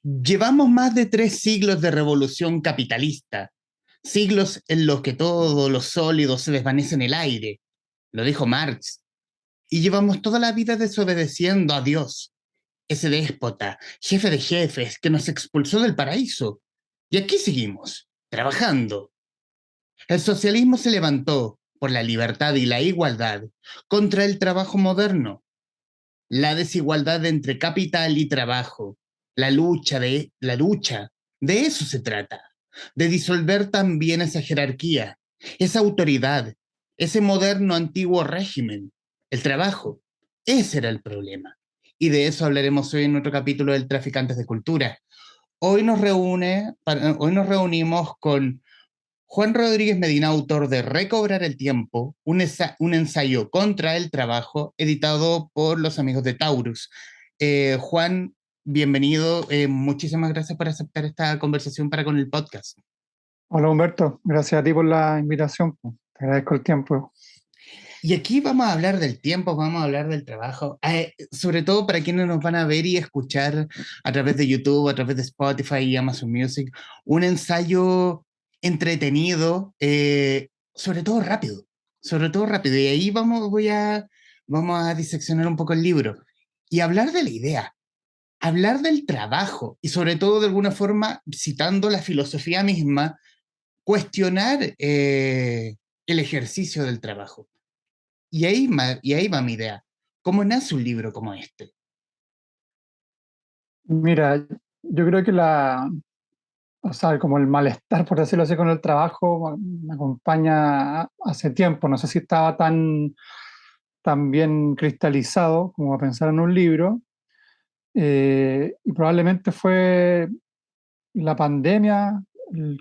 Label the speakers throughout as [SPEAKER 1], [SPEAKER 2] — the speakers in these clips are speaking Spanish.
[SPEAKER 1] Llevamos más de 3 siglos de revolución capitalista, siglos en los que todo lo sólido se desvanece en el aire, lo dijo Marx, y llevamos toda la vida desobedeciendo a Dios, ese déspota, jefe de jefes que nos expulsó del paraíso. Y aquí seguimos, trabajando. El socialismo se levantó por la libertad y la igualdad contra el trabajo moderno, la desigualdad entre capital y trabajo, la lucha, de eso se trata, de disolver también esa jerarquía, esa autoridad, ese moderno antiguo régimen, el trabajo. Ese era el problema. Y de eso hablaremos hoy en otro capítulo del Traficantes de Cultura. Hoy nos reunimos con Juan Rodríguez Medina, autor de Recobrar el Tiempo, un ensayo contra el trabajo, editado por los amigos de Taurus. Juan, bienvenido. Muchísimas gracias por aceptar esta conversación para con el podcast.
[SPEAKER 2] Hola Humberto, gracias a ti por la invitación. Te agradezco el tiempo.
[SPEAKER 1] Y aquí vamos a hablar del tiempo, vamos a hablar del trabajo, sobre todo para quienes nos van a ver y escuchar a través de YouTube, a través de Spotify y Amazon Music, un ensayo entretenido, sobre todo rápido. Y ahí vamos a diseccionar un poco el libro y hablar de la idea, hablar del trabajo y sobre todo de alguna forma, citando la filosofía misma, cuestionar el ejercicio del trabajo. Y ahí va mi idea. ¿Cómo nace un libro como este?
[SPEAKER 2] Mira, yo creo que o sea, como el malestar, por decirlo así, con el trabajo me acompaña hace tiempo. No sé si estaba tan bien cristalizado como a pensar en un libro. Y probablemente fue la pandemia,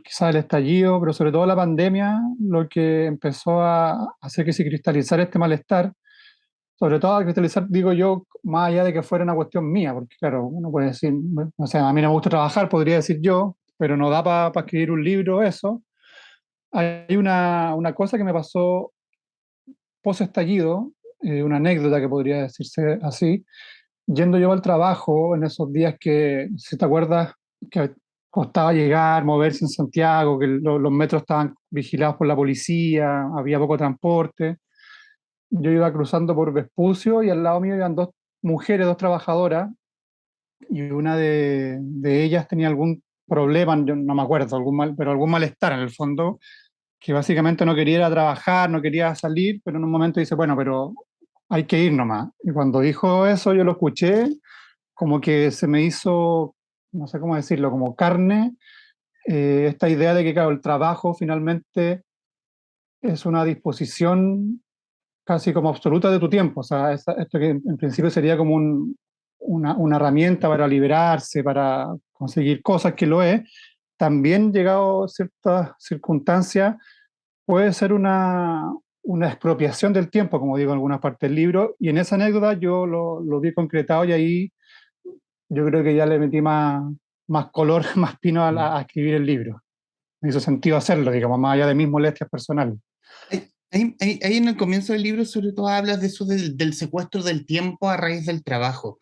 [SPEAKER 2] quizás el estallido, pero sobre todo la pandemia, lo que empezó a hacer que se cristalizara este malestar. Sobre todo a cristalizar, digo yo, más allá de que fuera una cuestión mía, porque claro, uno puede decir, o sea, a mí no me gusta trabajar, podría decir yo, pero no da para escribir un libro eso. Hay una cosa que me pasó post estallido, una anécdota que podría decirse así, yendo yo al trabajo en esos días que, si te acuerdas, que costaba llegar, moverse en Santiago, que los metros estaban vigilados por la policía, había poco transporte. Yo iba cruzando por Vespucio y al lado mío iban dos mujeres, dos trabajadoras, y una de ellas tenía algún problema, yo no me acuerdo, pero algún malestar en el fondo, que básicamente no quería ir a trabajar, no quería salir, pero en un momento dice, bueno, pero hay que ir nomás. Y cuando dijo eso, yo lo escuché, como que se me hizo, no sé cómo decirlo, como carne, esta idea de que, claro, el trabajo finalmente es una disposición casi como absoluta de tu tiempo. O sea, esto que en principio sería como una herramienta para liberarse, para conseguir cosas, que lo es, también llegado a ciertas circunstancias puede ser una expropiación del tiempo, como digo en algunas partes del libro, y en esa anécdota yo lo vi concretado y ahí yo creo que ya le metí más color, más pino a escribir el libro. Me hizo sentido hacerlo, digamos, más allá de mis molestias personales.
[SPEAKER 1] Ahí en el comienzo del libro sobre todo hablas de eso del secuestro del tiempo a raíz del trabajo.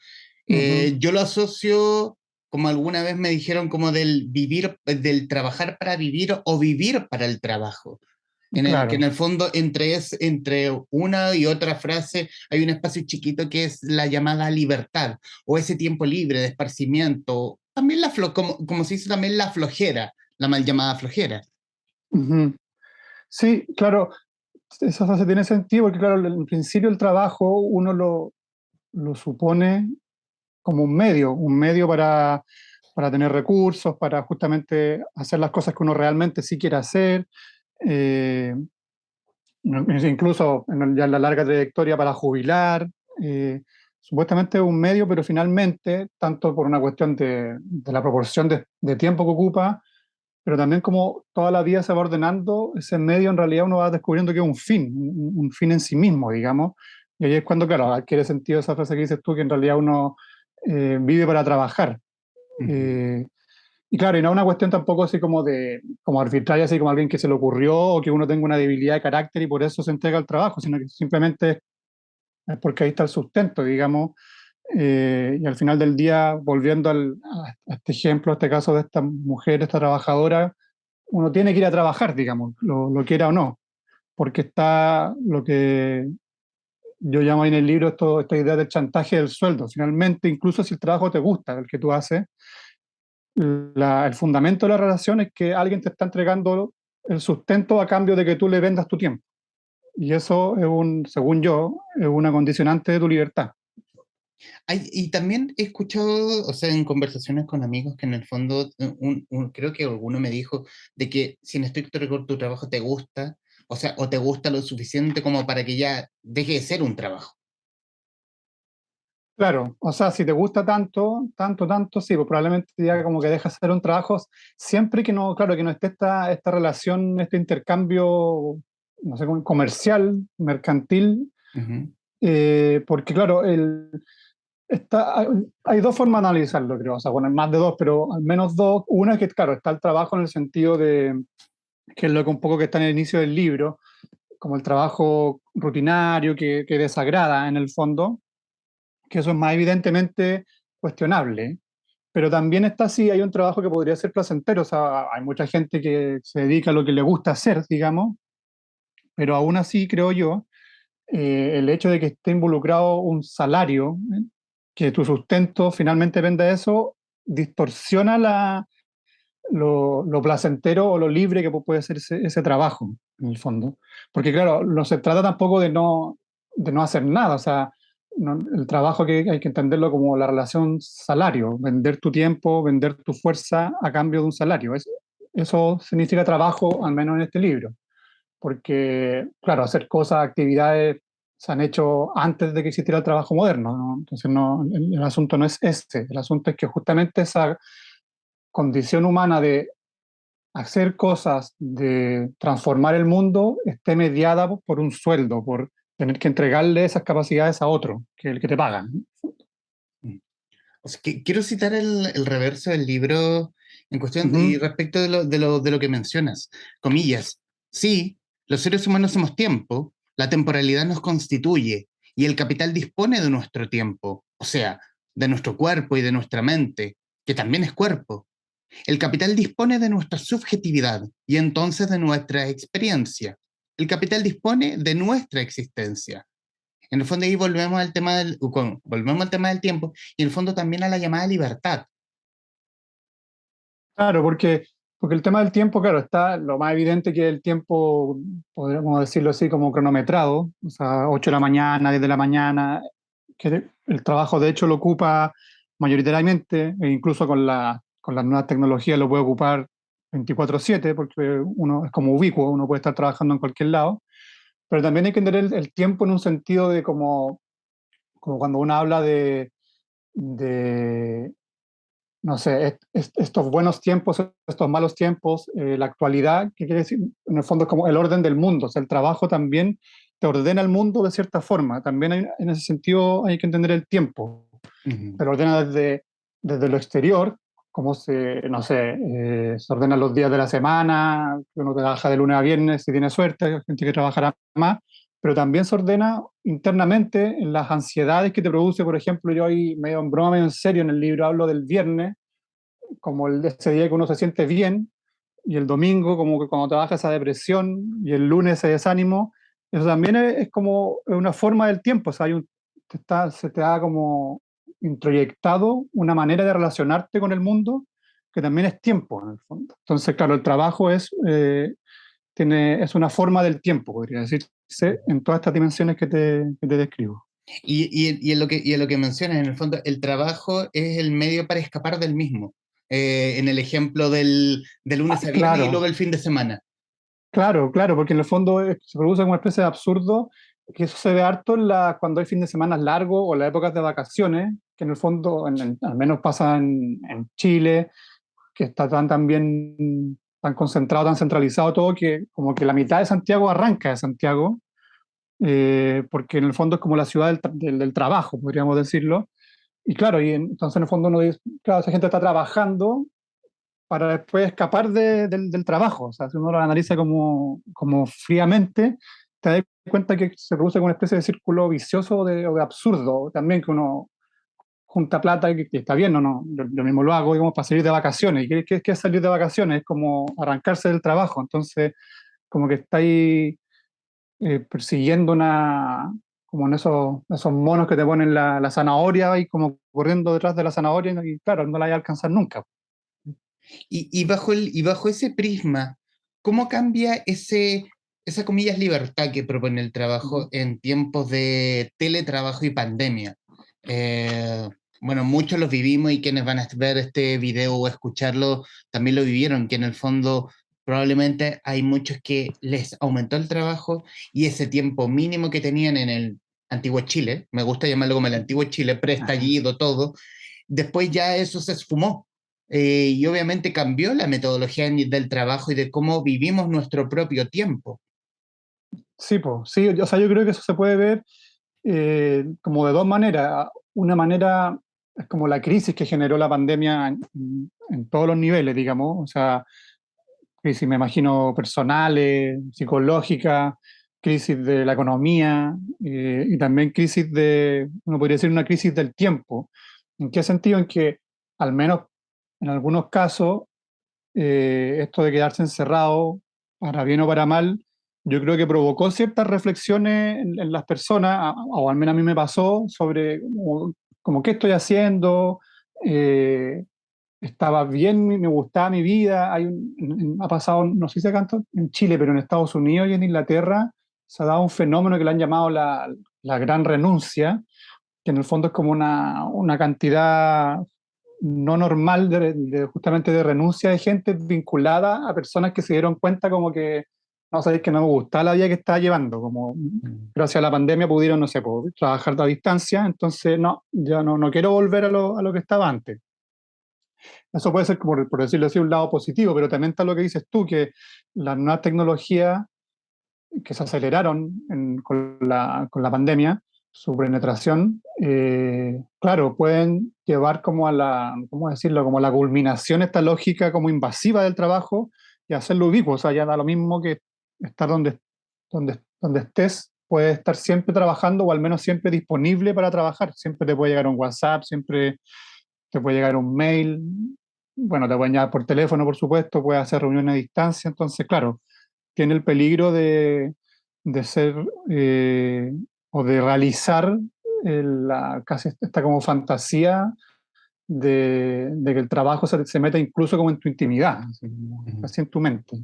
[SPEAKER 2] Ujú.
[SPEAKER 1] Yo lo asocio, como alguna vez me dijeron, como del vivir, del trabajar para vivir o vivir para el trabajo. Que en
[SPEAKER 2] Claro.
[SPEAKER 1] el fondo entre una y otra frase hay un espacio chiquito que es la llamada libertad o ese tiempo libre de esparcimiento, también como se dice también la flojera, la mal llamada flojera.
[SPEAKER 2] Ujú. Sí, claro, eso se tiene sentido porque, claro, en principio el trabajo uno lo supone como un medio para tener recursos, para justamente hacer las cosas que uno realmente sí quiere hacer, eh, incluso ya en la larga trayectoria para jubilar. Supuestamente es un medio, pero finalmente, tanto por una cuestión de la proporción de tiempo que ocupa, pero también como toda la vida se va ordenando, ese medio en realidad uno va descubriendo que es un fin, un fin en sí mismo, digamos. Y ahí es cuando, claro, adquiere sentido esa frase que dices tú, que en realidad uno vive para trabajar.
[SPEAKER 1] Ujú.
[SPEAKER 2] Eh, y claro, y no es una cuestión tampoco así como arbitraria, así como alguien que se le ocurrió o que uno tenga una debilidad de carácter y por eso se entrega al trabajo, sino que simplemente es porque ahí está el sustento, digamos. y al final del día, volviendo a este ejemplo, a este caso de esta mujer, esta trabajadora, uno tiene que ir a trabajar, digamos, lo quiera o no, porque está lo que yo llamo ahí en el libro esta idea del chantaje del sueldo. Finalmente, incluso si el trabajo te gusta, el que tú haces, el fundamento de la relación es que alguien te está entregando el sustento a cambio de que tú le vendas tu tiempo. Y eso es según yo, es una condicionante de tu libertad.
[SPEAKER 1] Y también he escuchado, o sea, en conversaciones con amigos que en el fondo, creo que alguno me dijo de que si en estricto rigor tu trabajo te gusta, o sea, o te gusta lo suficiente como para que ya deje de ser un trabajo.
[SPEAKER 2] Claro, o sea, si te gusta tanto, tanto, tanto, sí, pues probablemente ya como que dejas de hacer un trabajo, siempre que no, claro, que no esté esta relación, este intercambio, no sé, como comercial, mercantil,
[SPEAKER 1] Ujú.
[SPEAKER 2] porque claro, hay, hay dos formas de analizarlo, creo, o sea, bueno, hay más de dos, pero al menos dos. Una es que, claro, está el trabajo en el sentido de, que es lo que un poco que está en el inicio del libro, como el trabajo rutinario que desagrada en el fondo, que eso es más evidentemente cuestionable. Pero también está así, hay un trabajo que podría ser placentero, o sea, hay mucha gente que se dedica a lo que le gusta hacer, digamos, pero aún así creo yo, el hecho de que esté involucrado un salario, que tu sustento finalmente venda eso, distorsiona lo placentero o lo libre que puede ser ese trabajo, en el fondo. Porque claro, no se trata tampoco de no hacer nada, o sea, el trabajo que hay que entenderlo como la relación salario, vender tu tiempo, vender tu fuerza a cambio de un salario. Eso significa trabajo, al menos en este libro, porque claro, hacer cosas, actividades se han hecho antes de que existiera el trabajo moderno, ¿no? Entonces no, el asunto no es este, el asunto es que justamente esa condición humana de hacer cosas, de transformar el mundo, esté mediada por un sueldo, por tener que entregarle esas capacidades a otro, que el que te pagan.
[SPEAKER 1] Mm. O sea, que quiero citar el reverso del libro en cuestión y
[SPEAKER 2] Ujú.
[SPEAKER 1] respecto de lo que mencionas. Comillas, sí, los seres humanos somos tiempo, la temporalidad nos constituye y el capital dispone de nuestro tiempo, o sea, de nuestro cuerpo y de nuestra mente, que también es cuerpo. El capital dispone de nuestra subjetividad y entonces de nuestra experiencia. El capital dispone de nuestra existencia. En el fondo ahí volvemos al tema del tiempo y en el fondo también a la llamada libertad.
[SPEAKER 2] Claro, porque el tema del tiempo, claro, está lo más evidente que el tiempo, podríamos decirlo así, como cronometrado, o sea, 8 de la mañana, 10 de la mañana, que el trabajo de hecho lo ocupa mayoritariamente, e incluso con las nuevas tecnologías lo puede ocupar 24/7, porque uno es como ubicuo, uno puede estar trabajando en cualquier lado, pero también hay que entender el tiempo en un sentido de como cuando uno habla de no sé, estos buenos tiempos, estos malos tiempos, la actualidad, ¿qué quiere decir? En el fondo es como el orden del mundo, o sea, el trabajo también te ordena el mundo de cierta forma, también en ese sentido hay que entender el tiempo,
[SPEAKER 1] Ujú.
[SPEAKER 2] te lo ordena desde lo exterior, como no sé, se ordenan los días de la semana, que uno trabaja de lunes a viernes si tiene suerte, hay gente que trabajará más, pero también se ordena internamente en las ansiedades que te produce, por ejemplo, yo ahí medio en broma, medio en serio en el libro hablo del viernes, como ese día que uno se siente bien, y el domingo como que cuando te baja esa depresión, y el lunes ese desánimo, eso también es como una forma del tiempo, o sea, se te ha como introyectado una manera de relacionarte con el mundo que también es tiempo, en el fondo. Entonces, claro, el trabajo es una forma del tiempo, podría decirse, en todas estas dimensiones que te describo.
[SPEAKER 1] Y en lo que mencionas, en el fondo, el trabajo es el medio para escapar del mismo. En el ejemplo del lunes a viernes y luego
[SPEAKER 2] Claro,
[SPEAKER 1] el fin de semana.
[SPEAKER 2] claro, claro, porque en el fondo se produce como una especie de absurdo, que eso se ve harto cuando hay fin de semana largos o las épocas de vacaciones, que en el fondo, al menos pasa en Chile, que está tan concentrado, tan centralizado todo, que como que la mitad de Santiago arranca de Santiago, porque en el fondo es como la ciudad del trabajo, podríamos decirlo. Y claro, entonces en el fondo uno dice, claro, esa gente está trabajando para después escapar del trabajo. O sea, si uno lo analiza como fríamente, te das cuenta que se produce como una especie de círculo vicioso o de absurdo también, que uno junta plata, que está bien, yo mismo lo hago, digamos, para salir de vacaciones. ¿Y qué es salir de vacaciones? Es como arrancarse del trabajo. Entonces, como que está ahí persiguiendo como en esos monos que te ponen la zanahoria y como corriendo detrás de la zanahoria y claro, no la hay a alcanzar nunca.
[SPEAKER 1] Y bajo ese prisma, ¿cómo cambia esa comillas libertad que propone el trabajo en tiempos de teletrabajo y pandemia? Eh, bueno, muchos lo vivimos y quienes van a ver este video o escucharlo también lo vivieron, que en el fondo probablemente hay muchos que les aumentó el trabajo y ese tiempo mínimo que tenían en el antiguo Chile, me gusta llamarlo como el antiguo Chile,
[SPEAKER 2] Ajá.
[SPEAKER 1] preestallido, todo, después ya eso se esfumó. Y obviamente cambió la metodología del trabajo y de cómo vivimos nuestro propio tiempo.
[SPEAKER 2] Sí, pues, sí, o sea, yo creo que eso se puede ver como de dos maneras. Una manera es como la crisis que generó la pandemia en todos los niveles, digamos, o sea, crisis, me imagino, personales, psicológicas, crisis de la economía y también uno podría decir una crisis del tiempo. ¿En qué sentido? En que, al menos en algunos casos, esto de quedarse encerrado, para bien o para mal, yo creo que provocó ciertas reflexiones en las personas, o al menos a mí me pasó, sobre como qué estoy haciendo, eh, estaba bien, me gustaba mi vida. Ha pasado, no sé si acá en Chile, pero en Estados Unidos y en Inglaterra se ha dado un fenómeno que le han llamado la gran renuncia, que en el fondo es como una cantidad no normal justamente de renuncia de gente vinculada a personas que se dieron cuenta como que, no sabéis que no me gusta la vida que estaba llevando, como gracias a la pandemia pudieron, no sé, trabajar a distancia, entonces no, ya no quiero volver a lo que estaba antes. Eso puede ser, por decirlo así, un lado positivo, pero también está lo que dices tú, que las nuevas tecnologías que se aceleraron con la pandemia, su penetración, claro, pueden llevar como ¿cómo decirlo?, como a la culminación esta lógica como invasiva del trabajo y hacerlo ubicuo. O sea, ya da lo mismo que estar donde estés, puedes estar siempre trabajando o al menos siempre disponible para trabajar. Siempre te puede llegar un WhatsApp, siempre te puede llegar un mail, bueno, te pueden llamar por teléfono, por supuesto, puedes hacer reuniones a distancia, entonces, claro, tiene el peligro de ser o de realizar casi esta como fantasía de que el trabajo se meta incluso como en tu intimidad, así,
[SPEAKER 1] Ujú.
[SPEAKER 2] casi en tu mente.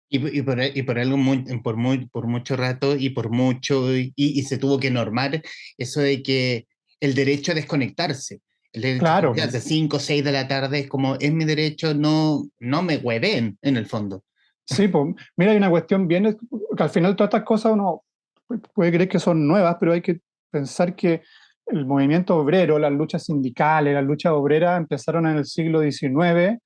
[SPEAKER 1] Y por algo por mucho rato y por mucho, y se tuvo que normar eso de que el derecho a desconectarse, el derecho a
[SPEAKER 2] Claro,
[SPEAKER 1] desconectarse 5 o 6 de la tarde es como, es mi derecho, no me hueven en el fondo.
[SPEAKER 2] sí, pues, mira, hay una cuestión bien, que al final todas estas cosas uno puede creer que son nuevas, pero hay que pensar que el movimiento obrero, las luchas sindicales, las luchas obreras empezaron en el siglo XIX,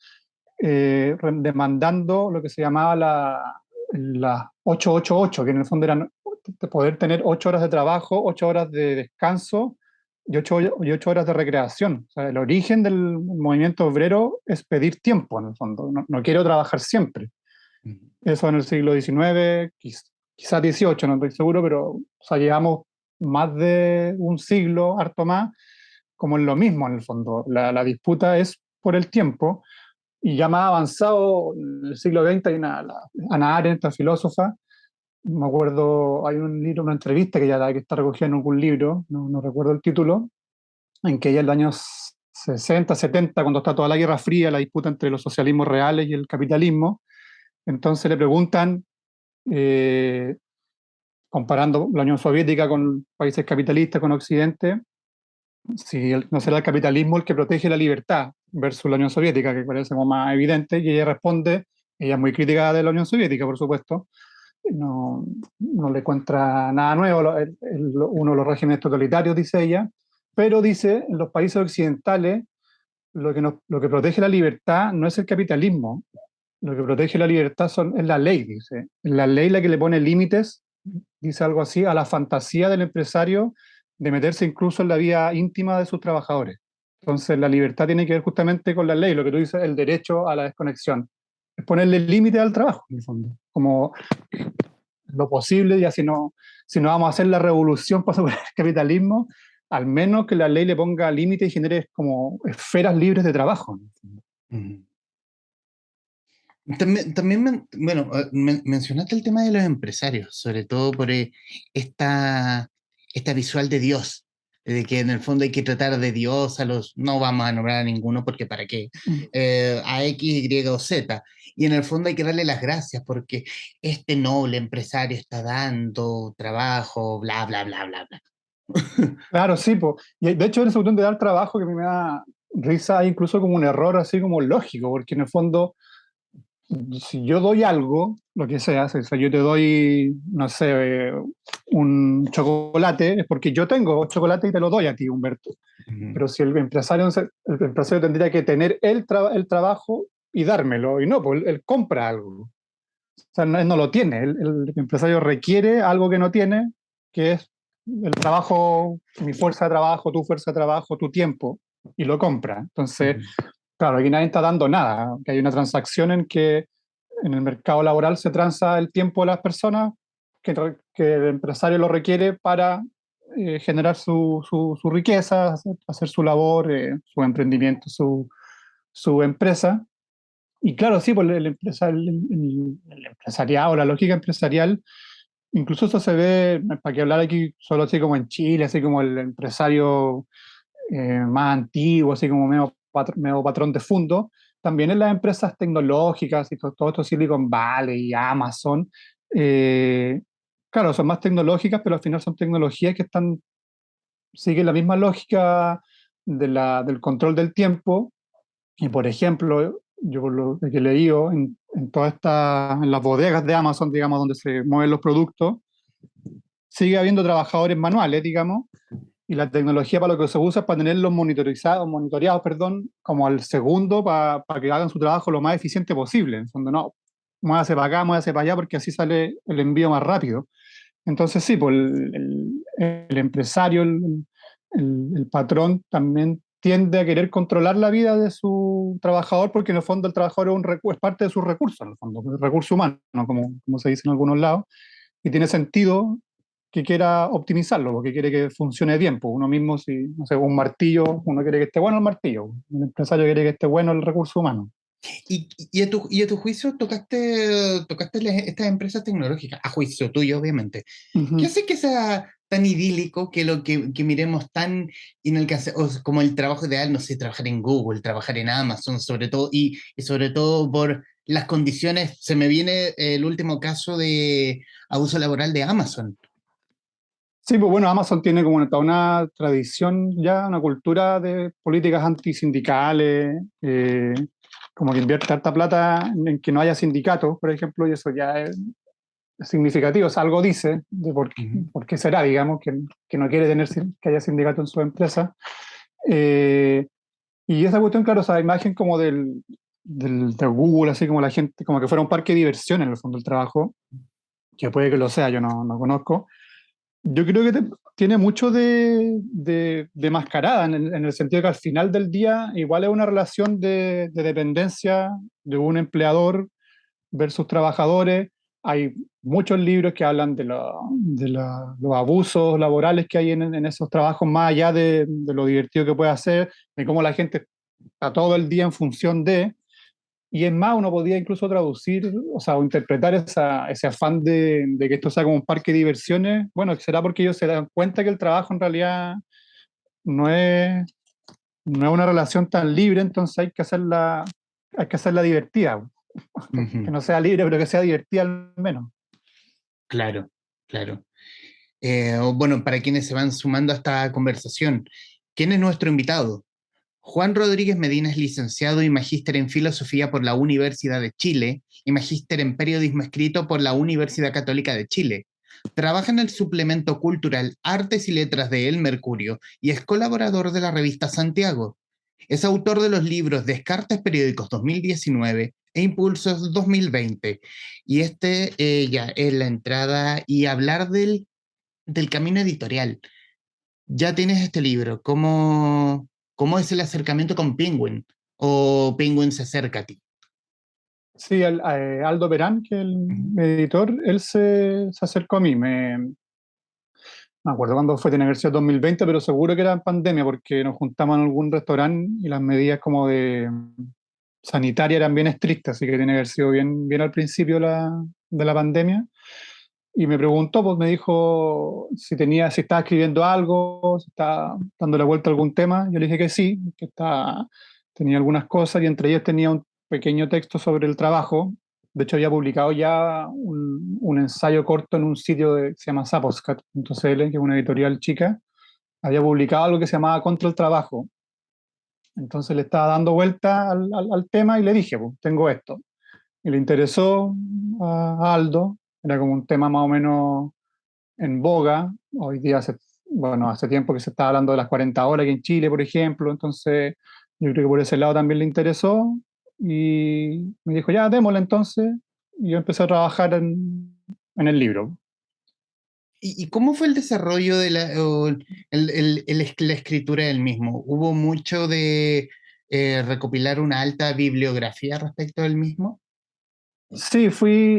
[SPEAKER 2] demandando lo que se llamaba la 888, que en el fondo eran de poder tener 8 horas de trabajo, 8 horas de descanso y ocho horas de recreación. O sea, el origen del movimiento obrero es pedir tiempo, en el fondo. No quiero trabajar siempre.
[SPEAKER 1] Ujú.
[SPEAKER 2] Eso en el siglo XIX, quizás XVIII, no estoy seguro, pero o sea, llevamos más de un siglo, harto más, como en lo mismo, en el fondo. La disputa es por el tiempo y ya más avanzado, en el siglo XX, hay Hannah Arendt, esta filósofa, me acuerdo, hay un libro, una entrevista que está recogida en algún libro, no recuerdo el título, en que ella en los años 60, 70, cuando está toda la Guerra Fría, la disputa entre los socialismos reales y el capitalismo, entonces le preguntan, eh, comparando la Unión Soviética con países capitalistas, con Occidente, si no será el capitalismo el que protege la libertad versus la Unión Soviética, que parece como más evidente, y ella responde, ella es muy crítica de la Unión Soviética, por supuesto, no le encuentra nada nuevo, uno de los regímenes totalitarios, dice ella, pero dice, en los países occidentales, lo que protege la libertad no es el capitalismo, lo que protege la libertad es la ley, dice. Es la ley la que le pone límites, dice algo así, a la fantasía del empresario de meterse incluso en la vida íntima de sus trabajadores. Entonces, la libertad tiene que ver justamente con la ley, lo que tú dices, el derecho a la desconexión. Es ponerle límite al trabajo, en el fondo, como lo posible, ya si no vamos a hacer la revolución para superar el capitalismo, al menos que la ley le ponga límite y genere como esferas libres de trabajo.
[SPEAKER 1] Ujú. También bueno, mencionaste el tema de los empresarios, sobre todo por esta, esta visual de Dios, de que en el fondo hay que tratar de Dios a los, no vamos a nombrar a ninguno porque para qué,
[SPEAKER 2] Mm.
[SPEAKER 1] a X, Y o Z, y en el fondo hay que darle las gracias porque este noble empresario está dando trabajo, bla, bla, bla, bla, bla.
[SPEAKER 2] Claro, sí, pues. Y de hecho, en esa cuestión de dar trabajo, que a mí me da risa, incluso como un error así como lógico, porque en el fondo, si yo doy algo, lo que sea, si, o sea, yo te doy, no sé, un chocolate, es porque yo tengo chocolate y te lo doy a ti, Humberto.
[SPEAKER 1] Ujú,
[SPEAKER 2] Pero si el empresario tendría que tener el trabajo y dármelo, y no, pues él compra algo. O sea, no, él no lo tiene, el empresario requiere algo que no tiene, que es el trabajo, mi fuerza de trabajo, tu fuerza de trabajo, tu tiempo, y lo compra. Entonces,
[SPEAKER 1] ujú.
[SPEAKER 2] claro, aquí nadie está dando nada, que hay una transacción en que en el mercado laboral se transa el tiempo de las personas que el empresario lo requiere para generar su riqueza, hacer su labor, su emprendimiento, su empresa. Y claro, sí, pues el empresariado, la lógica empresarial, incluso eso se ve, para que hablar aquí solo así como en Chile, así como el empresario más antiguo, así como medio patrón de fondo, también en las empresas tecnológicas y todo esto Silicon Valley y Amazon, eh, claro, son más tecnológicas, pero al final son tecnologías que siguen la misma lógica del control del tiempo. Y por ejemplo, yo por lo que he leído, en las bodegas de Amazon, digamos, donde se mueven los productos, sigue habiendo trabajadores manuales, digamos, y la tecnología para lo que se usa es para tenerlos monitoreados, perdón, como al segundo para que hagan su trabajo lo más eficiente posible. En el fondo, no, muévase para acá, muévase para allá, porque así sale el envío más rápido. Entonces, sí, pues el empresario, el patrón también tiende a querer controlar la vida de su trabajador, porque en el fondo el trabajador es parte de sus recursos, en el fondo, el recurso humano, como se dice en algunos lados, y tiene sentido que quiera optimizarlo, porque quiere que funcione bien. Pues uno mismo, si, no sé, un martillo, uno quiere que esté bueno el martillo, el empresario quiere que esté bueno el recurso humano.
[SPEAKER 1] Y a tu juicio tocaste estas empresas tecnológicas, a juicio tuyo, obviamente. ¿Qué
[SPEAKER 2] Ujú.
[SPEAKER 1] hace que sea tan idílico que lo que miremos tan inalcanzable, como el trabajo ideal, no sé, trabajar en Google, trabajar en Amazon, sobre todo, y sobre todo por las condiciones, se me viene el último caso de abuso laboral de Amazon.
[SPEAKER 2] Sí, pues bueno, Amazon tiene como toda una tradición ya, una cultura de políticas antisindicales, como que invierte harta plata en que no haya sindicatos, por ejemplo, y eso ya es significativo, o sea, algo dice de
[SPEAKER 1] Ujú,
[SPEAKER 2] por qué será, digamos, que no quiere tener que haya sindicato en su empresa. Eh, y esa cuestión, claro, esa imagen como de Google, así como la gente, como que fuera un parque de diversión en el fondo del trabajo, que puede que lo sea, yo no conozco. Yo creo que tiene mucho de mascarada, en el sentido que al final del día igual es una relación de dependencia de un empleador versus trabajadores. Hay muchos libros que hablan los abusos laborales que hay en esos trabajos, más allá de lo divertido que puede ser, de cómo la gente está todo el día en función de. Y es más, uno podía incluso traducir, o sea, o interpretar ese afán de que esto sea como un parque de diversiones. Bueno, será porque ellos se dan cuenta que el trabajo en realidad no es, no es una relación tan libre, entonces hay que hacerla divertida. Que
[SPEAKER 1] ujú.
[SPEAKER 2] no sea libre, pero que sea divertida al menos.
[SPEAKER 1] Claro, claro. Bueno, para quienes se van sumando a esta conversación, ¿quién es nuestro invitado? Juan Rodríguez Medina es licenciado y magíster en Filosofía por la Universidad de Chile y magíster en Periodismo Escrito por la Universidad Católica de Chile. Trabaja en el suplemento cultural Artes y Letras de El Mercurio y es colaborador de la revista Santiago. Es autor de los libros Descartes Periódicos 2019 e Impulsos 2020. Y ya es la entrada y hablar del camino editorial. Ya tienes este libro, ¿cómo es el acercamiento con Penguin? ¿O Penguin se acerca a ti?
[SPEAKER 2] Sí, Aldo Perán, que es el
[SPEAKER 1] Ujú,
[SPEAKER 2] editor, él se acercó a mí, me acuerdo cuándo fue, tiene que haber sido 2020, pero seguro que era en pandemia, porque nos juntamos en algún restaurante y las medidas como de sanitarias eran bien estrictas, así que tiene que haber sido bien, bien al principio de la pandemia. Y me preguntó, pues me dijo si estaba escribiendo algo, si estaba dándole vuelta a algún tema. Yo le dije que sí, tenía algunas cosas y entre ellas tenía un pequeño texto sobre el trabajo. De hecho, había publicado ya un ensayo corto en un sitio que se llama Saposcat.cl, que es una editorial chica. Había publicado algo que se llamaba Contra el Trabajo. Entonces le estaba dando vuelta al tema y le dije, pues, tengo esto. Y le interesó a Aldo, era como un tema más o menos en boga. Hoy día, bueno, hace tiempo que se está hablando de las 40 horas aquí en Chile, por ejemplo, entonces yo creo que por ese lado también le interesó y me dijo, ya, démosle entonces, y yo empecé a trabajar en el libro.
[SPEAKER 1] ¿Y cómo fue el desarrollo de la escritura del mismo? ¿Hubo mucho de recopilar una alta bibliografía respecto del mismo?
[SPEAKER 2] Sí,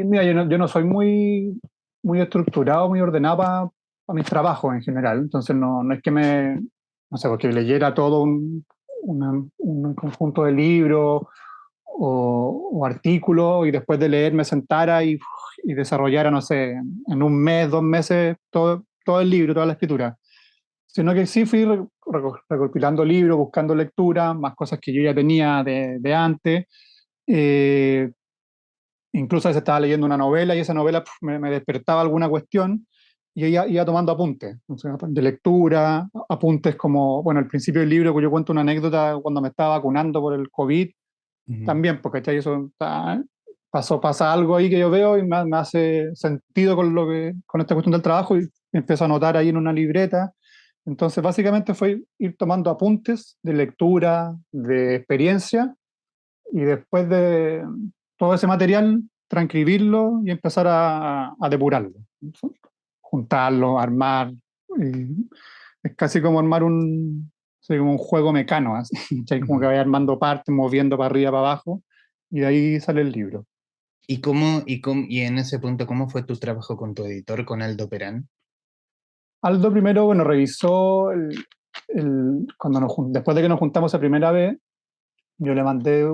[SPEAKER 2] mira, yo no soy muy estructurado, muy ordenado para mis trabajos en general, entonces no es que no sé, porque leyera todo un conjunto de libros o artículos y después de leer me sentara y desarrollara, no sé, en un mes, 2 meses, todo el libro, toda la escritura. Sino que sí fui recopilando libros, buscando lectura, más cosas que yo ya tenía de antes. Eh, Incluso a veces estaba leyendo una novela y esa novela me despertaba alguna cuestión y iba tomando apuntes, o sea, de lectura, apuntes como, bueno, al principio del libro que yo cuento una anécdota cuando me estaba vacunando por el COVID,
[SPEAKER 1] Ujú.
[SPEAKER 2] también, porque ¿cachai? Pasa algo ahí que yo veo y me hace sentido con esta cuestión del trabajo y empiezo a anotar ahí en una libreta. Entonces, básicamente fue ir tomando apuntes de lectura, de experiencia, y después de todo ese material, transcribirlo y empezar a depurarlo, juntarlo, armar. Es casi como armar sí, como un juego mecano, así, ¿cachai? Como que
[SPEAKER 1] Ujú.
[SPEAKER 2] vaya armando partes, moviendo para arriba, para abajo, y de ahí sale el libro.
[SPEAKER 1] ¿Y en ese punto, cómo fue tu trabajo con tu editor, con Aldo Perán?
[SPEAKER 2] Aldo primero, bueno, revisó después de que nos juntamos la primera vez, yo le mandé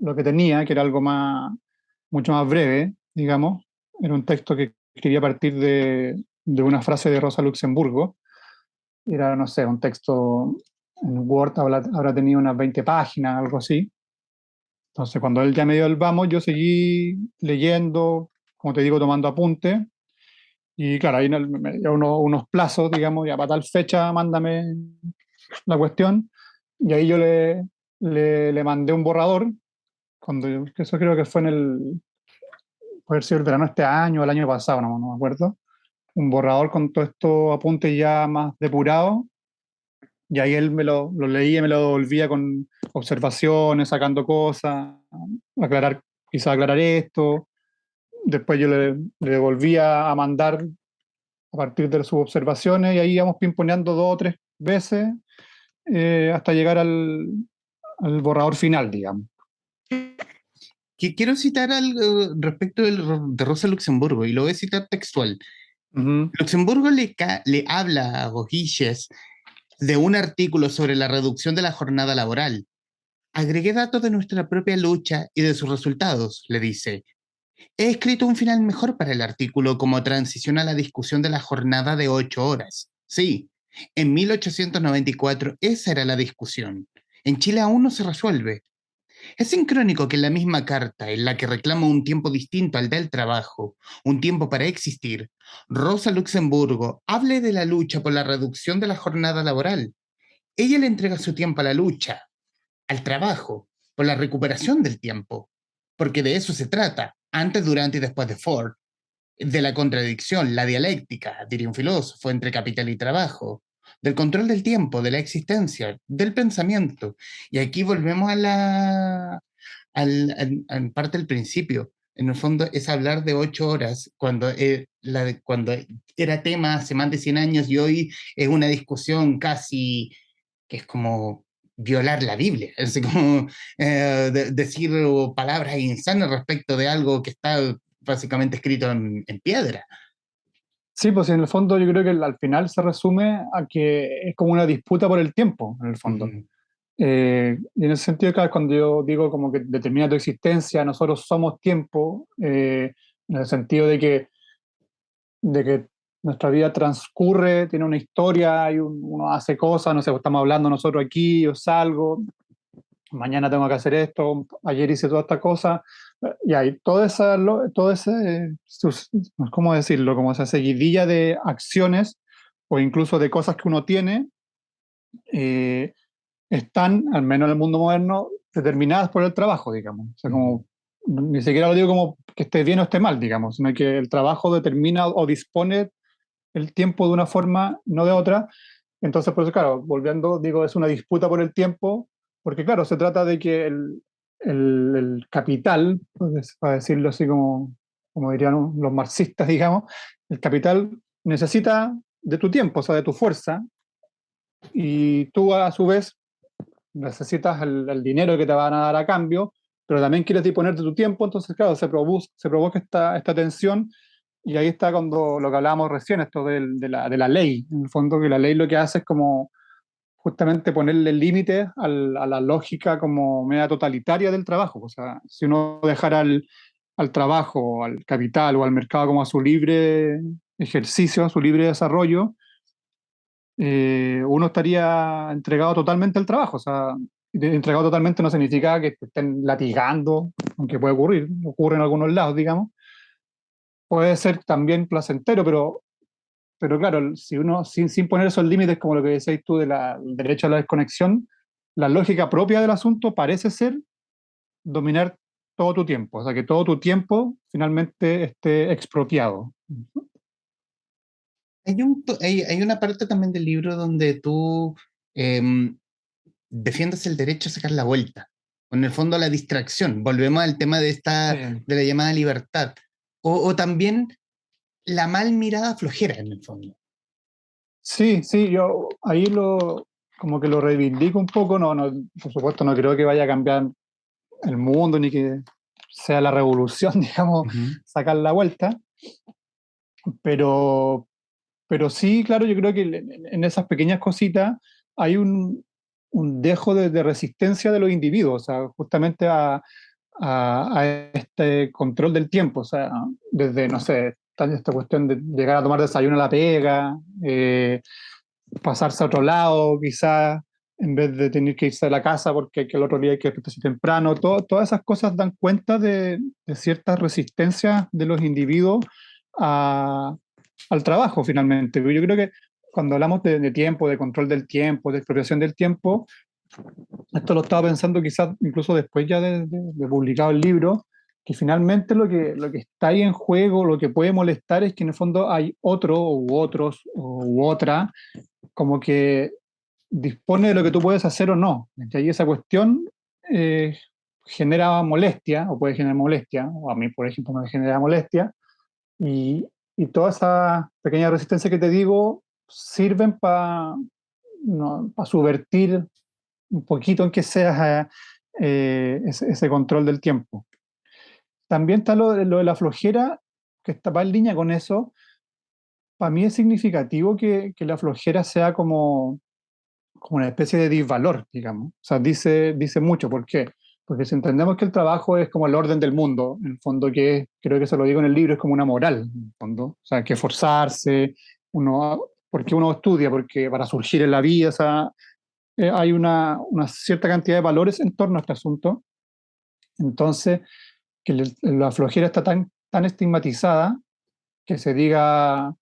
[SPEAKER 2] lo que tenía, que era algo mucho más breve, digamos. Era un texto que escribía a partir de una frase de Rosa Luxemburgo. Era, no sé, un texto en Word, habrá tenido unas 20 páginas, algo así. Entonces, cuando él ya me dio el vamos, yo seguí leyendo, como te digo, tomando apuntes. Y claro, ahí me dio unos plazos, digamos, ya para tal fecha, mándame la cuestión. Y ahí yo le mandé un borrador, eso creo que fue puede haber sido el verano de este año o el año pasado, no me acuerdo. Un borrador con todos estos apuntes ya más depurados. Y ahí él lo leía y me lo devolvía con observaciones, sacando cosas, quizá aclarar esto. Después yo le volvía a mandar a partir de sus observaciones y ahí íbamos pimponeando 2 o 3 veces hasta llegar al borrador final, digamos.
[SPEAKER 1] Quiero citar algo respecto de Rosa Luxemburgo, y lo voy a citar textual.
[SPEAKER 2] Ujú.
[SPEAKER 1] Luxemburgo le habla a Gogilles de un artículo sobre la reducción de la jornada laboral. Agregué datos de nuestra propia lucha y de sus resultados, le dice. He escrito un final mejor para el artículo como transición a la discusión de la jornada de 8 horas. Sí, en 1894 esa era la discusión. En Chile aún no se resuelve. Es sincrónico que en la misma carta, en la que reclama un tiempo distinto al del trabajo, un tiempo para existir, Rosa Luxemburgo hable de la lucha por la reducción de la jornada laboral. Ella le entrega su tiempo a la lucha, al trabajo, por la recuperación del tiempo, porque de eso se trata, antes, durante y después de Ford, de la contradicción, la dialéctica, diría un filósofo, entre capital y trabajo, del control del tiempo, de la existencia, del pensamiento. Y aquí volvemos en parte del principio. En el fondo es hablar de 8 horas cuando era tema hace más de 100 años y hoy es una discusión casi que es como violar la Biblia, es como decir palabras insanas respecto de algo que está básicamente escrito en piedra.
[SPEAKER 2] Sí, pues en el fondo yo creo que al final se resume a que es como una disputa por el tiempo, en el fondo.
[SPEAKER 1] Ujú,
[SPEAKER 2] Y en ese sentido, claro, cuando yo digo como que determina tu existencia, nosotros somos tiempo, en el sentido de que nuestra vida transcurre, tiene una historia, uno hace cosas, no sé, estamos hablando nosotros aquí, yo salgo, mañana tengo que hacer esto, ayer hice toda esta cosa, y hay todo ese, ¿cómo decirlo? Como esa seguidilla de acciones o incluso de cosas que uno tiene, eh, están, al menos en el mundo moderno, determinadas por el trabajo, digamos. O sea,
[SPEAKER 1] ujú.
[SPEAKER 2] como, ni siquiera lo digo como que esté bien o esté mal, digamos, sino que el trabajo determina o dispone el tiempo de una forma, no de otra. Entonces, por eso, claro, volviendo, digo, es una disputa por el tiempo, porque, claro, se trata de que el capital, pues, para decirlo así como dirían los marxistas, digamos, el capital necesita de tu tiempo, o sea, de tu fuerza, y tú a su vez necesitas el dinero que te van a dar a cambio, pero también quieres disponer de tu tiempo, entonces, claro, se provoca esta tensión y ahí está cuando lo que hablábamos recién, esto de la ley. En el fondo, que la ley lo que hace es como justamente ponerle límites a la lógica como media totalitaria del trabajo. O sea, si uno dejara al trabajo, al capital o al mercado como a su libre ejercicio, a su libre desarrollo, uno estaría entregado totalmente al trabajo. O sea, entregado totalmente no significa que te estén latigando, aunque puede ocurrir, ocurre en algunos lados, digamos. Puede ser también placentero, pero claro, si uno, sin poner esos límites, como lo que decías tú del derecho a la desconexión, la lógica propia del asunto parece ser dominar todo tu tiempo, o sea, que todo tu tiempo finalmente esté expropiado.
[SPEAKER 1] Hay una parte también del libro donde tú em, defiendes el derecho a sacar la vuelta. En el fondo, la distracción. Volvemos al tema
[SPEAKER 2] Sí,
[SPEAKER 1] de la llamada libertad. O también la mal mirada flojera, en el fondo.
[SPEAKER 2] sí, sí, yo ahí como que lo reivindico un poco, no, no, por supuesto no creo que vaya a cambiar el mundo ni que sea la revolución, digamos,
[SPEAKER 1] Ujú.
[SPEAKER 2] sacar la vuelta, pero, Pero sí, claro, yo creo que en esas pequeñas cositas hay un dejo de resistencia de los individuos, o sea, justamente a este control del tiempo, o sea, desde, no sé, esta cuestión de llegar a tomar desayuno a la pega, pasarse a otro lado, quizás, en vez de tener que irse a la casa porque que el otro día hay que despertarse temprano, todas esas cosas dan cuenta de ciertas resistencias de los individuos a, al trabajo finalmente. Yo creo que cuando hablamos de tiempo, de control del tiempo, de expropiación del tiempo, esto lo estaba pensando quizás incluso después ya de publicado el libro, que finalmente lo que está ahí en juego, lo que puede molestar es que en el fondo hay otro u otros u otra como que dispone de lo que tú puedes hacer o no. Y ahí esa cuestión eh, genera molestia, o puede generar molestia, o a mí, por ejemplo, me genera molestia, y, y toda esa pequeña resistencia que te digo sirven para no, pa subvertir un poquito en que sea ese control del tiempo. También está lo de la flojera, que está va en línea con eso. Para mí es significativo que la flojera sea como una especie de disvalor, digamos. O sea, dice mucho. ¿Por qué? Porque si entendemos que el trabajo es como el orden del mundo, en el fondo, creo que se lo digo en el libro, es como una moral, en el fondo. O sea, que esforzarse, porque uno estudia, porque para surgir en la vida, o sea, hay una cierta cantidad de valores en torno a este asunto. Entonces, que la flojera está tan estigmatizada que se diga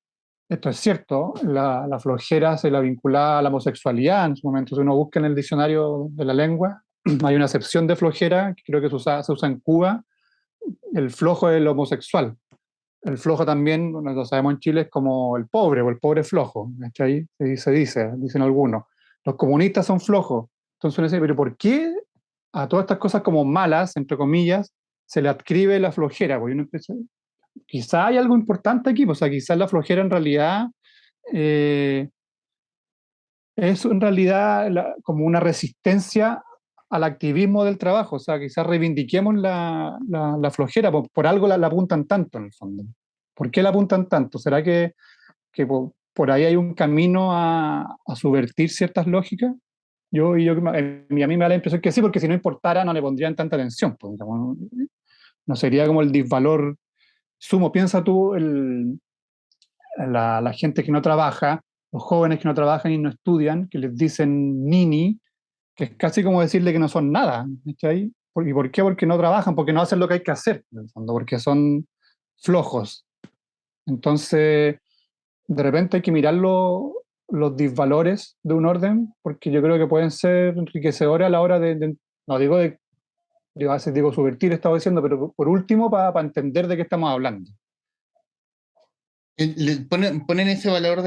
[SPEAKER 2] esto es cierto, la flojera se la vincula a la homosexualidad en su momento. Si uno busca en el diccionario de la lengua, hay una acepción de flojera que creo que se usa en Cuba. El flojo es el homosexual. El flojo también, bueno, lo sabemos en Chile, es como el pobre o el pobre flojo. ¿Cachai? Dicen algunos. Los comunistas son flojos. Entonces uno dice, pero ¿por qué a todas estas cosas como malas, entre comillas, se le adscribe la flojera? Porque uno empieza, quizá hay algo importante aquí, pues, o sea, quizás la flojera en realidad eh, es en realidad como una resistencia al activismo del trabajo, o sea, quizás reivindiquemos la flojera, por algo la apuntan tanto en el fondo. ¿Por qué la apuntan tanto? ¿Será que por ahí hay un camino a subvertir ciertas lógicas. Y a mí me da la impresión que sí, porque si no importara no le pondrían tanta atención. Pues, digamos, no sería como el disvalor sumo. Piensa tú la gente que no trabaja, los jóvenes que no trabajan y no estudian, que les dicen nini, que es casi como decirle que no son nada. ¿Cachai? ¿Y por qué? Porque no trabajan, porque no hacen lo que hay que hacer, en el fondo, porque son flojos. Entonces, de repente hay que mirar los disvalores de un orden, porque yo creo que pueden ser enriquecedores a la hora no digo yo a veces digo subvertir, estaba diciendo, pero por último para entender de qué estamos hablando.
[SPEAKER 1] Ponen ese valor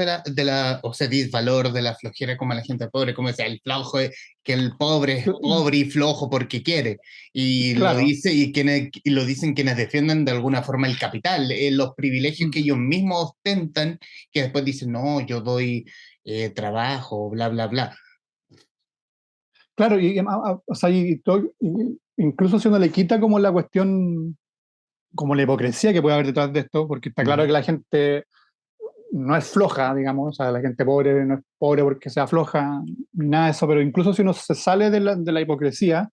[SPEAKER 1] o sea, disvalor de la flojera como a la gente pobre, como decía, el flojo, que el pobre es pobre y flojo porque quiere. Y lo
[SPEAKER 2] Claro.
[SPEAKER 1] dice, y lo dicen quienes defienden de alguna forma el capital, los privilegios que ellos mismos ostentan, que después dicen, no, yo doy trabajo, bla, bla, bla.
[SPEAKER 2] Claro, o sea, incluso si uno le quita como la cuestión, como la hipocresía que puede haber detrás de esto, porque está claro que la gente no es floja, digamos, o sea, la gente pobre no es pobre porque sea floja, ni nada de eso, pero incluso si uno se sale de la hipocresía,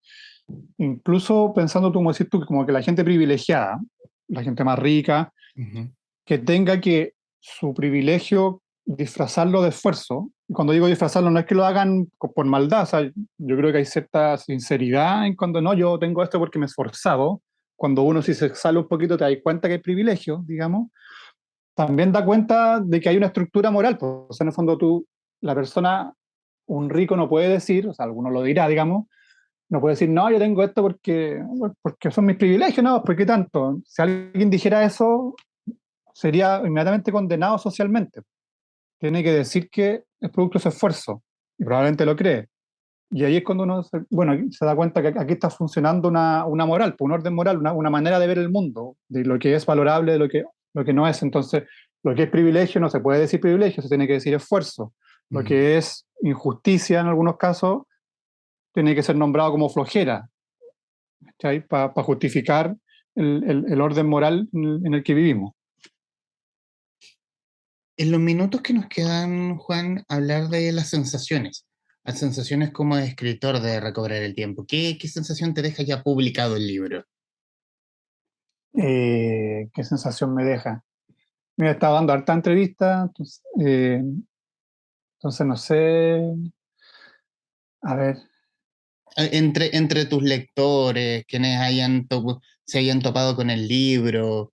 [SPEAKER 2] incluso pensando tú, como decís tú, como que la gente privilegiada, la gente más rica,
[SPEAKER 1] Ujú.
[SPEAKER 2] que tenga que su privilegio disfrazarlo de esfuerzo. Y cuando digo disfrazarlo, no es que lo hagan por maldad, o sea, yo creo que hay cierta sinceridad en cuando no, yo tengo esto porque me he esforzado. Cuando uno si se sale un poquito te das cuenta que hay privilegio, digamos, también da cuenta de que hay una estructura moral. Pues, o sea, en el fondo tú, la persona, un rico no puede decir, o sea, alguno lo dirá, digamos, no puede decir, no, yo tengo esto porque son mis privilegios, no, ¿por qué tanto? Si alguien dijera eso, sería inmediatamente condenado socialmente. Tiene que decir que es producto de su esfuerzo, y probablemente lo cree. Y ahí es cuando uno se da cuenta que aquí está funcionando una moral, un orden moral, una manera de ver el mundo, de lo que es valorable, de lo que no es. Entonces, lo que es privilegio no se puede decir privilegio, se tiene que decir esfuerzo. Lo
[SPEAKER 1] Mm.
[SPEAKER 2] que es injusticia en algunos casos tiene que ser nombrado como flojera, para justificar el orden moral en el que vivimos.
[SPEAKER 1] En los minutos que nos quedan, Juan, hablar de las sensaciones como escritor de Recobrar el Tiempo. ¿Qué sensación te deja ya publicado el libro?
[SPEAKER 2] ¿Qué sensación me deja? Mira, he estado dando harta entrevista, entonces no sé, a ver.
[SPEAKER 1] Entre tus lectores, quienes se hayan topado con el libro,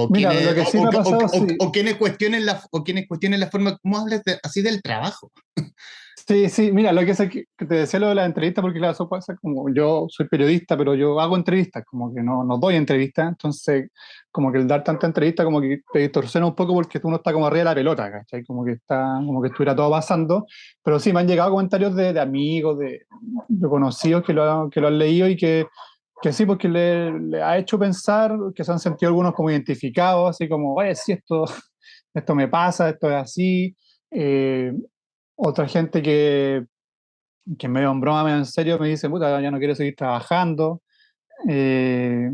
[SPEAKER 2] Mira, lo que sí me ha pasado, sí,
[SPEAKER 1] o quienes cuestionen la forma como hablas así del trabajo.
[SPEAKER 2] sí, sí, mira, lo que es que te decía lo de la entrevista, porque claro, eso pasa como yo soy periodista, pero yo hago entrevistas, como que no doy entrevistas, entonces como que el dar tanta entrevista como que te distorsiona un poco porque uno está como arriba de la pelota, ¿cachai? Como que estuviera todo pasando, pero sí, me han llegado comentarios de amigos, de conocidos que lo han leído y que sí, porque le ha hecho pensar, que se han sentido algunos como identificados, así como, oye, sí, esto me pasa, esto es así. Otra gente que medio en broma, medio en serio, me dice, puta, ya no quiero seguir trabajando. Eh,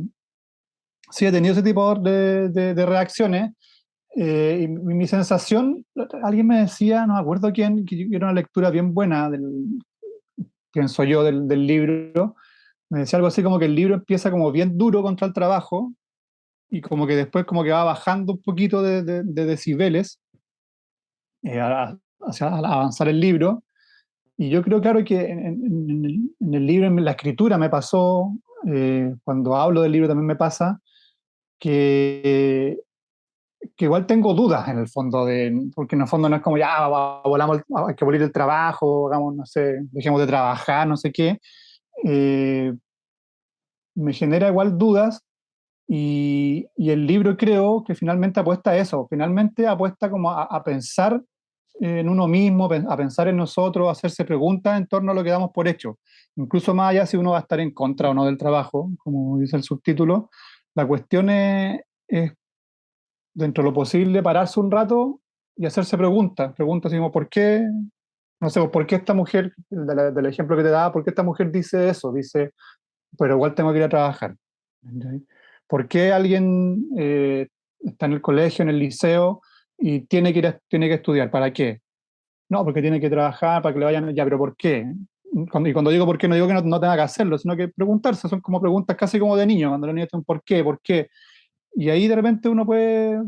[SPEAKER 2] sí, he tenido ese tipo de reacciones. Y mi sensación, alguien me decía, no me acuerdo quién, que era una lectura bien buena, pienso yo, del libro. Me decía algo así como que el libro empieza como bien duro contra el trabajo y como que después como que va bajando un poquito de decibeles hacia avanzar el libro. Y yo creo, claro, que en el libro, en la escritura me pasó, cuando hablo del libro también me pasa, que, que igual tengo dudas en el fondo, porque en el fondo no es como ya volamos, hay que abolir el trabajo, hagamos, no sé, dejemos de trabajar, no sé qué. Eh, Me genera igual dudas y el libro creo que finalmente apuesta a eso, finalmente apuesta como a pensar en uno mismo, a pensar en nosotros, a hacerse preguntas en torno a lo que damos por hecho. Incluso más allá si uno va a estar en contra o no del trabajo, como dice el subtítulo, la cuestión es dentro de lo posible, pararse un rato y hacerse preguntas. Preguntas como, ¿por qué? No sé, ¿por qué esta mujer, del ejemplo que te daba, por qué esta mujer dice eso? Dice, pero igual tengo que ir a trabajar. ¿Entendés? ¿Por qué alguien está en el colegio, en el liceo, y tiene que estudiar. ¿Para qué? No, porque tiene que trabajar para que le vayan, ya, pero ¿por qué? Y cuando digo por qué, no digo que no tenga que hacerlo, sino que preguntarse, son como preguntas casi como de niño, cuando los niños dicen ¿por qué? ¿Por qué? Y ahí de repente uno puede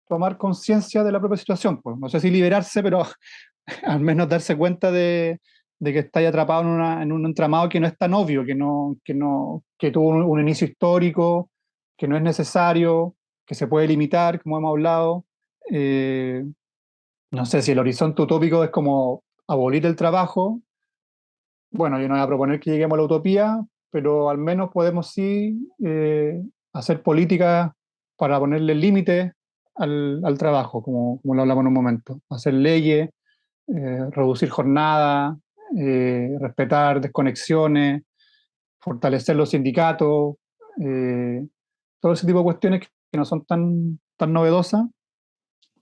[SPEAKER 2] tomar conciencia de la propia situación, pues. No sé si liberarse, pero al menos darse cuenta de que está ahí atrapado en un entramado que no es tan obvio, que tuvo un inicio histórico, que no es necesario, que se puede limitar, como hemos hablado. Eh, no sé si el horizonte utópico es como abolir el trabajo. Bueno, yo no voy a proponer que lleguemos a la utopía, pero al menos podemos sí hacer políticas para ponerle límites al trabajo, como lo hablamos en un momento. Hacer leyes, reducir jornada, respetar desconexiones, fortalecer los sindicatos, eh, todo ese tipo de cuestiones que no son tan novedosas,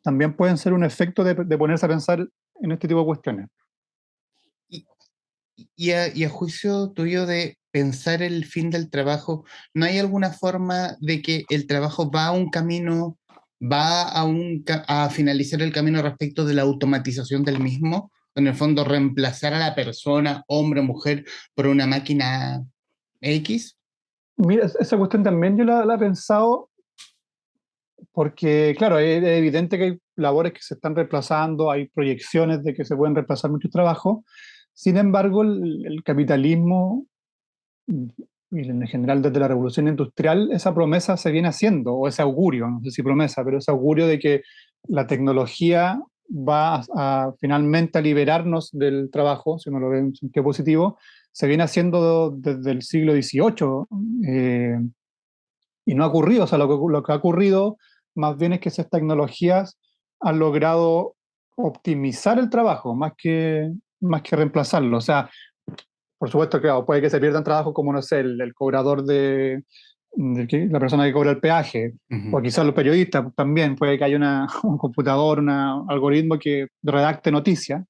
[SPEAKER 2] también pueden ser un efecto de ponerse a pensar en este tipo de cuestiones.
[SPEAKER 1] Y, y a juicio tuyo de pensar el fin del trabajo, ¿no hay alguna forma de que el trabajo va a un camino, a finalizar el camino respecto de la automatización del mismo? En el fondo, reemplazar a la persona, hombre o mujer, por una máquina X.
[SPEAKER 2] Mira, esa cuestión también yo la he pensado porque, claro, es evidente que hay labores que se están reemplazando, hay proyecciones de que se pueden reemplazar muchos trabajos. Sin embargo, el capitalismo y en general desde la revolución industrial, esa promesa se viene haciendo, o ese augurio, no sé si promesa, pero ese augurio de que la tecnología va finalmente a liberarnos del trabajo, si uno lo ve en sentido positivo, se viene haciendo desde el siglo XVIII, y no ha ocurrido. O sea, lo que ha ocurrido más bien es que esas tecnologías han logrado optimizar el trabajo más que reemplazarlo. O sea, por supuesto, claro, puede que se pierdan trabajo como, no sé, el cobrador la persona que cobra el peaje, o
[SPEAKER 1] Ujú.
[SPEAKER 2] quizás los periodistas también, puede que haya un computador, un algoritmo que redacte noticias,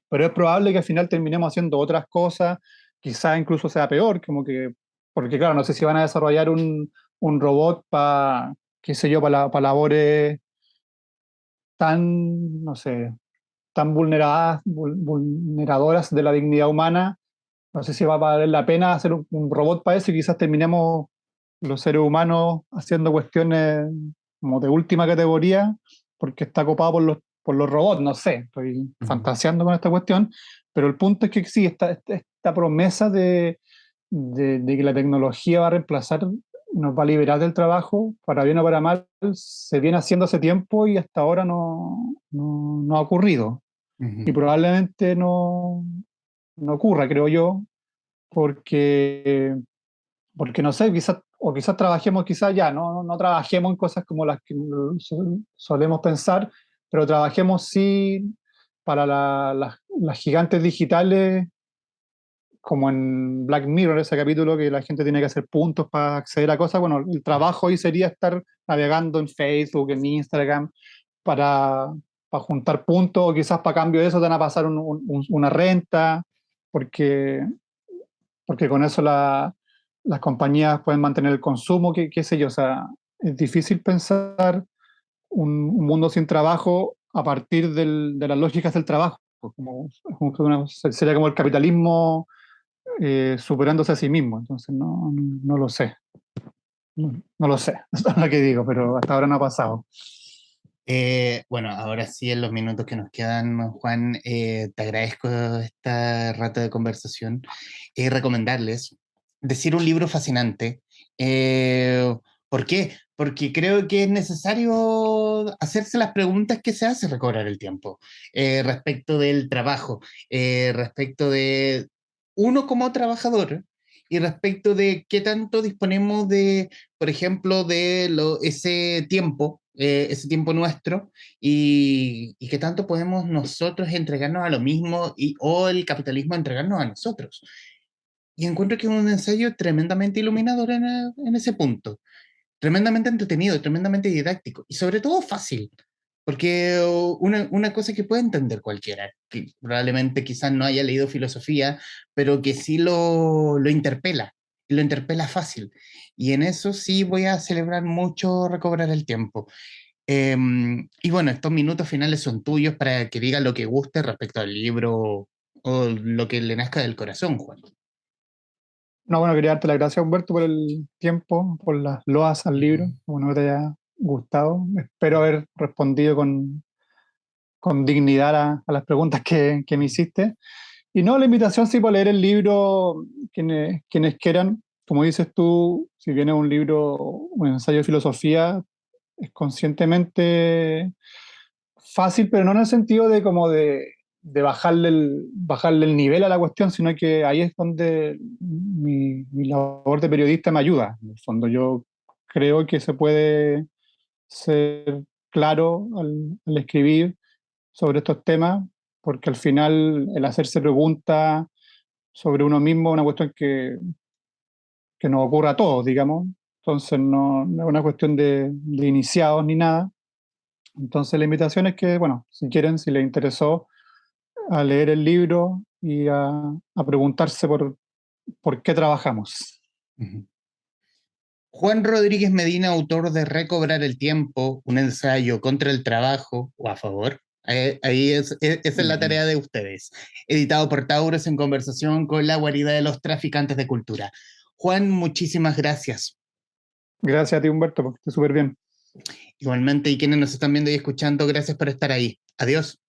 [SPEAKER 2] pero es probable que al final terminemos haciendo otras cosas, quizás incluso sea peor, como que, porque claro, no sé si van a desarrollar un robot para, qué sé yo, para labores tan, no sé, tan vulneradoras de la dignidad humana. No sé si va a valer la pena hacer un robot para eso y quizás terminemos los seres humanos haciendo cuestiones como de última categoría porque está copado por los robots, no sé, estoy
[SPEAKER 1] Ujú.
[SPEAKER 2] fantaseando con esta cuestión, pero el punto es que sí, esta promesa de que la tecnología va a reemplazar, nos va a liberar del trabajo, para bien o para mal, se viene haciendo hace tiempo y hasta ahora no ha ocurrido. Y
[SPEAKER 1] Ujú.
[SPEAKER 2] probablemente no ocurra, creo yo, porque, porque no sé, quizás, o quizás trabajemos, quizás ya, no trabajemos en cosas como las que solemos pensar, pero trabajemos sí para las gigantes digitales, como en Black Mirror, ese capítulo que la gente tiene que hacer puntos para acceder a cosas. Bueno, el trabajo hoy sería estar navegando en Facebook, en Instagram, para, para juntar puntos, o quizás para cambio de eso te van a pasar una renta, porque porque con eso las compañías pueden mantener el consumo, qué sé yo. O sea, es difícil pensar un mundo sin trabajo a partir de las lógicas del trabajo. Pues sería como el capitalismo superándose a sí mismo. Entonces, no lo sé. No lo sé, eso es lo que digo, pero hasta ahora no ha pasado.
[SPEAKER 1] Bueno, ahora sí, en los minutos que nos quedan, Juan, te agradezco esta rato de conversación. Recomendarles, decir un libro fascinante. ¿Por qué? Porque creo que es necesario hacerse las preguntas que se hace recobrar el tiempo, respecto del trabajo, respecto de uno como trabajador y respecto de qué tanto disponemos de, por ejemplo, ese tiempo nuestro, y qué tanto podemos nosotros entregarnos a lo mismo o el capitalismo entregarnos a nosotros. Y encuentro que es un ensayo tremendamente iluminador en ese punto, tremendamente entretenido, tremendamente didáctico y sobre todo fácil. Porque una cosa que puede entender cualquiera, que probablemente quizás no haya leído filosofía, pero que sí lo interpela, y lo interpela fácil. Y en eso sí voy a celebrar mucho recobrar el tiempo. Y bueno, estos minutos finales son tuyos para que digas lo que guste respecto al libro o lo que le nazca del corazón, Juan.
[SPEAKER 2] No, bueno, quería darte las gracias, Humberto, por el tiempo, por las loas al libro, bueno, que te haya gustado. Espero haber respondido con dignidad a las preguntas que me hiciste. Y no, la invitación sí para leer el libro, quienes quieran, como dices tú, si viene un libro, un ensayo de filosofía, es conscientemente fácil, pero no en el sentido de como de bajarle el nivel a la cuestión, sino que ahí es donde mi labor de periodista me ayuda. En el fondo, yo creo que se puede ser claro al escribir sobre estos temas, porque al final el hacerse preguntas sobre uno mismo es una cuestión que nos ocurre a todos, digamos. Entonces no es una cuestión de iniciados ni nada. Entonces la invitación es que, bueno, si quieren, si les interesó, a leer el libro y a preguntarse por qué trabajamos.
[SPEAKER 1] Ujú. Juan Rodríguez Medina, autor de Recobrar el Tiempo, un ensayo contra el trabajo o a favor. Ahí esa es la
[SPEAKER 2] Ujú.
[SPEAKER 1] tarea de ustedes. Editado por Taurus en conversación con la guarida de los traficantes de cultura. Juan, muchísimas gracias.
[SPEAKER 2] Gracias a ti, Humberto, porque esté súper bien.
[SPEAKER 1] Igualmente, y quienes nos están viendo y escuchando, gracias por estar ahí. Adiós.